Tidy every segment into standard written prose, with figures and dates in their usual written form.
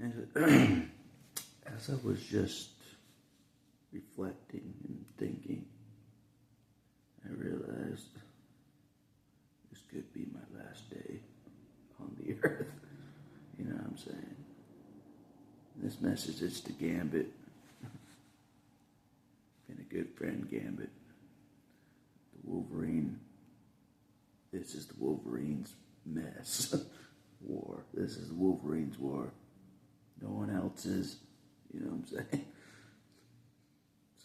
And as I was just reflecting and thinking, I realized this could be my last day on the earth. You know what I'm saying? This message is to Gambit. Been a good friend, Gambit. The Wolverine. This is the Wolverine's mess. War. This is the Wolverine's war. No one else's. You know what I'm saying?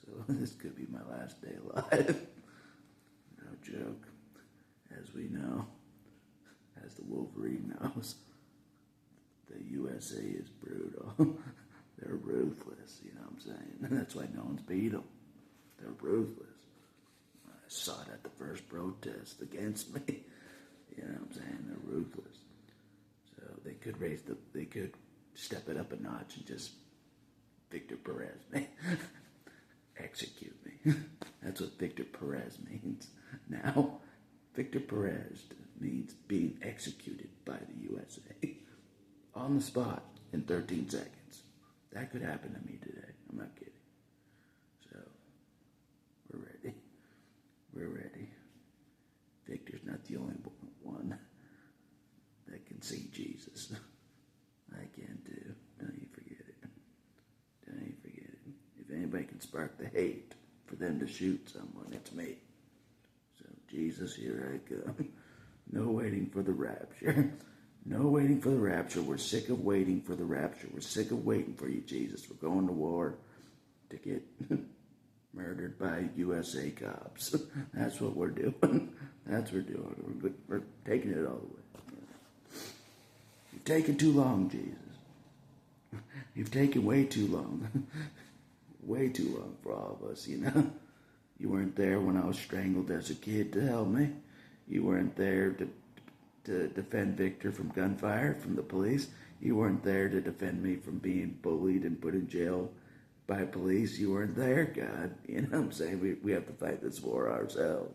So this could be my last day alive. No joke. As we know, as the Wolverine knows, the USA is brutal. They're ruthless, you know what I'm saying? That's why no one's beat them. They're ruthless. I saw it at the first protest against me. You know what I'm saying? They're ruthless. So they could step it up a notch and just Victor Perez me. Execute me. That's what Victor Perez means. Now, Victor Perez means being executed by the USA. On the spot in 13 seconds. That could happen to me today. I'm not kidding. So, we're ready. We're ready. Victor's not the only one that can see Jesus. I can too. Don't you forget it. Don't you forget it. If anybody can spark the hate for them to shoot someone, it's me. So, Jesus, here I come. No waiting for the rapture. No waiting for the rapture. We're sick of waiting for the rapture. We're sick of waiting for you, Jesus. We're going to war to get murdered by USA cops. That's what we're doing. That's what we're doing. We're taking it all the way. You've taken too long, Jesus. You've taken way too long. Way too long for all of us, you know. You weren't there when I was strangled as a kid to help me. You weren't there to defend Victor from gunfire from the police. You weren't there to defend me from being bullied and put in jail by police. You weren't there, God. You know what I'm saying? We have to fight this war ourselves.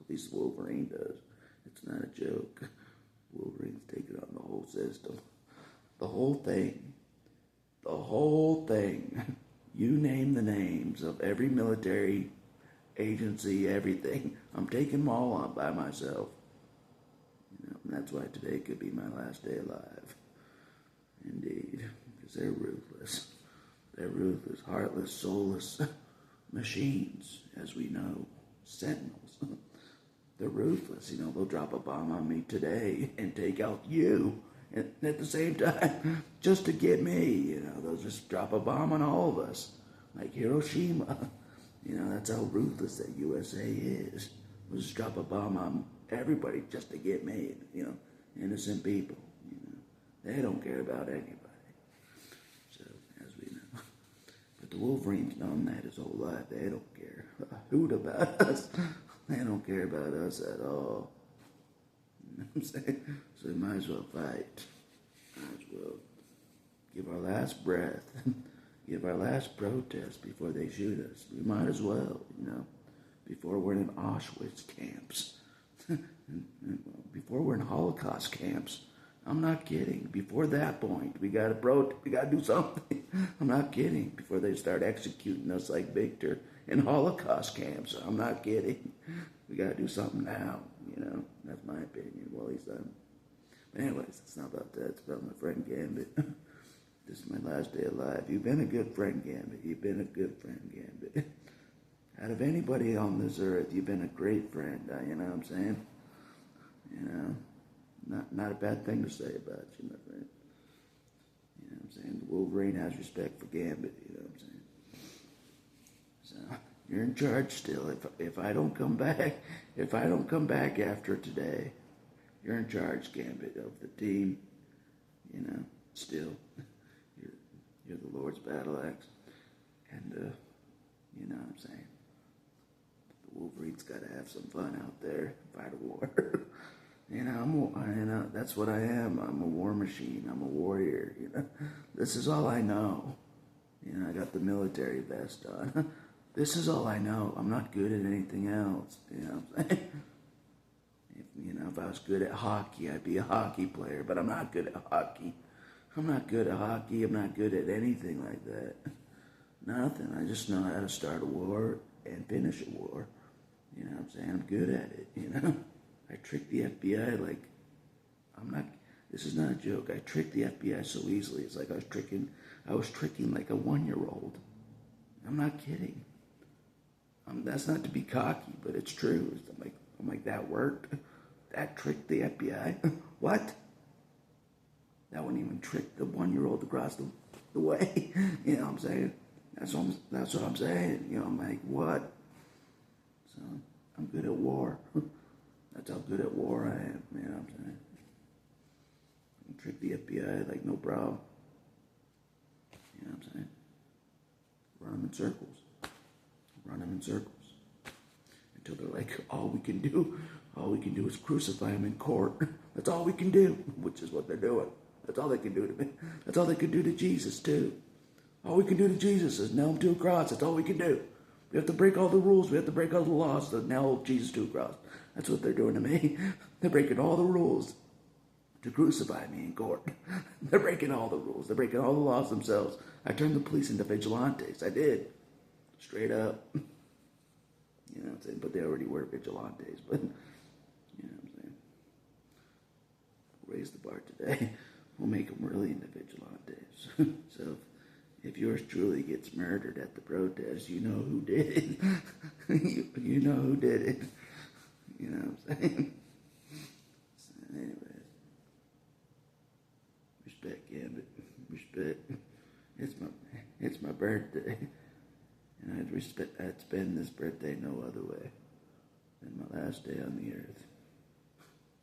At least Wolverine does. It's not a joke. Wolverine's taking on the whole system. The whole thing. The whole thing. You name the names of every military agency, everything. I'm taking them all on by myself. And that's why today could be my last day alive. Indeed. Because they're ruthless. They're ruthless, heartless, soulless machines, as we know. Sentinels. They're ruthless. You know, they'll drop a bomb on me today and take out you. And at the same time, just to get me, you know, they'll just drop a bomb on all of us. Like Hiroshima. You know, that's how ruthless that USA is. They'll just drop a bomb on everybody just to get me, you know, innocent people, you know. They don't care about anybody. So, as we know. But the Wolverine's known that his whole life. They don't care a hoot about us. They don't care about us at all. You know what I'm saying? So we might as well fight. Might as well give our last breath. Give our last protest before they shoot us. We might as well, you know, before we're in Auschwitz camps. Before we're in Holocaust camps. I'm not kidding. Before that point, we gotta do something. I'm not kidding. Before they start executing us like Victor in Holocaust camps. I'm not kidding. We gotta do something now. You know, that's my opinion. Well, at least but anyways, it's not about that. It's about my friend Gambit. This is my last day alive. You've been a good friend, Gambit. You've been a good friend, Gambit. Out of anybody on this earth, you've been a great friend. You know what I'm saying? You know, not a bad thing to say about you, my friend. You know what I'm saying? The Wolverine has respect for Gambit. You know what I'm saying? So you're in charge still. If I don't come back after today, you're in charge, Gambit, of the team. You know, still, you're the Lord's battle axe, and you know what I'm saying. Wolverine's got to have some fun out there, fight a war. You know, that's what I am. I'm a war machine. I'm a warrior. You know, this is all I know. You know, I got the military vest on. This is all I know. I'm not good at anything else. You know what I'm saying? If I was good at hockey, I'd be a hockey player. But I'm not good at hockey. I'm not good at hockey. I'm not good at anything like that. Nothing. I just know how to start a war and finish a war. You know what I'm saying? I'm good at it, you know? I tricked the FBI like, this is not a joke. I tricked the FBI so easily. It's like I was tricking like a 1-year-old. I'm not kidding. That's not to be cocky, but it's true. I'm like, that worked? That tricked the FBI? What? That wouldn't even trick the 1-year-old across the way. You know what I'm saying? That's what I'm saying. You know, I'm like, what? So, I'm good at war. That's how good at war I am. You know what I'm saying? I can trick the FBI like no problem. You know what I'm saying? Run them in circles. Run them in circles. Until they're like, all we can do is crucify him in court. That's all we can do, which is what they're doing. That's all they can do to me. That's all they can do to Jesus, too. All we can do to Jesus is nail him to a cross. That's all we can do. We have to break all the rules. We have to break all the laws to nail Jesus to a cross. That's what they're doing to me. They're breaking all the rules to crucify me in court. They're breaking all the rules. They're breaking all the laws themselves. I turned the police into vigilantes. I did. Straight up. You know what I'm saying? But they already were vigilantes. But, you know what I'm saying? Raise the bar today. We'll make them really into vigilantes. So, if yours truly gets murdered at the protest, you know who did it. you know who did it. You know what I'm saying? So, anyways. Respect, Gambit. Respect. It's my birthday. And I'd spend this birthday no other way than my last day on the earth.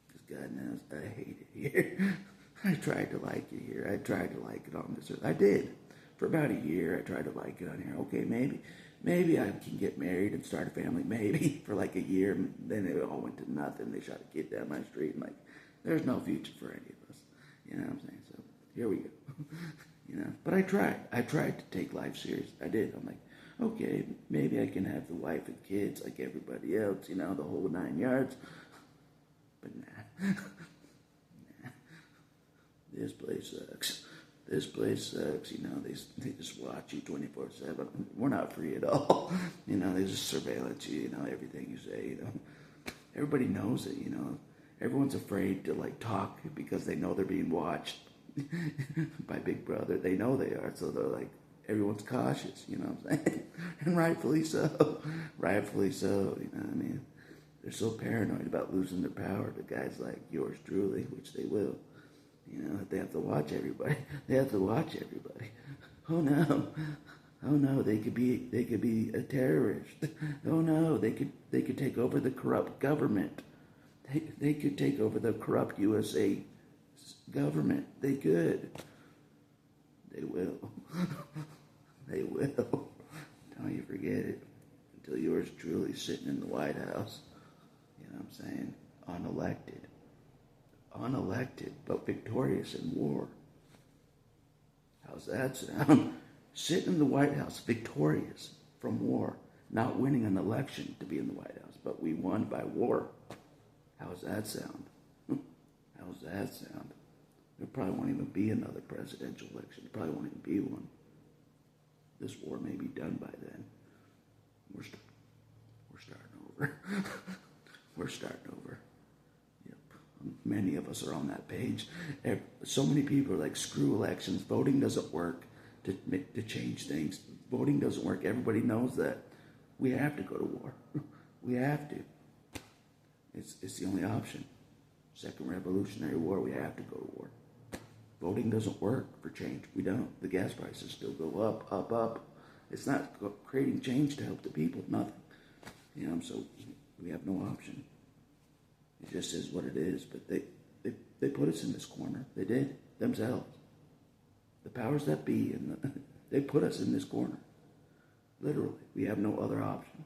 Because God knows I hate it here. I tried to like it here. I tried to like it on this earth. I did. For about a year, I tried to like it on here. Okay, maybe I can get married and start a family. Maybe for like a year. Then it all went to nothing. They shot a kid down my street. And like, there's no future for any of us. You know what I'm saying? So here we go. You know, but I tried. I tried to take life serious. I did. I'm like, okay, maybe I can have the wife and kids like everybody else. You know, the whole 9 yards. But nah. This place sucks. This place sucks. You know, they just watch you 24/7. We're not free at all. You know, they just surveillance you. You know, everything you say. You know, everybody knows it. You know, everyone's afraid to like talk because they know they're being watched by Big Brother. They know they are, so they're like, everyone's cautious. You know what I'm saying? And rightfully so. Rightfully so. You know what I mean? They're so paranoid about losing their power to guys like yours truly, which they will. You know, they have to watch everybody. They have to watch everybody. Oh no. Oh no, they could be a terrorist. Oh no, they could take over the corrupt government. They could take over the corrupt USA government. They could. They will. They will. Don't you forget it. Until yours truly sitting in the White House. You know what I'm saying? Unelected. Unelected, but victorious in war. How's that sound? Sitting in the White House, victorious from war. Not winning an election to be in the White House, but we won by war. How's that sound? How's that sound? There probably won't even be another presidential election. There probably won't even be one. This war may be done by then. We're starting over. We're starting over. Many of us are on that page. So many people are like, screw elections. Voting doesn't work to change things. Voting doesn't work. Everybody knows that. We have to go to war. We have to. It's the only option. Second Revolutionary War, we have to go to war. Voting doesn't work for change. We don't. The gas prices still go up, up, up. It's not creating change to help the people. Nothing. You know, so we have no option. It just is what it is. But they put us in this corner. They did themselves. The powers that be, and they put us in this corner. Literally, we have no other option.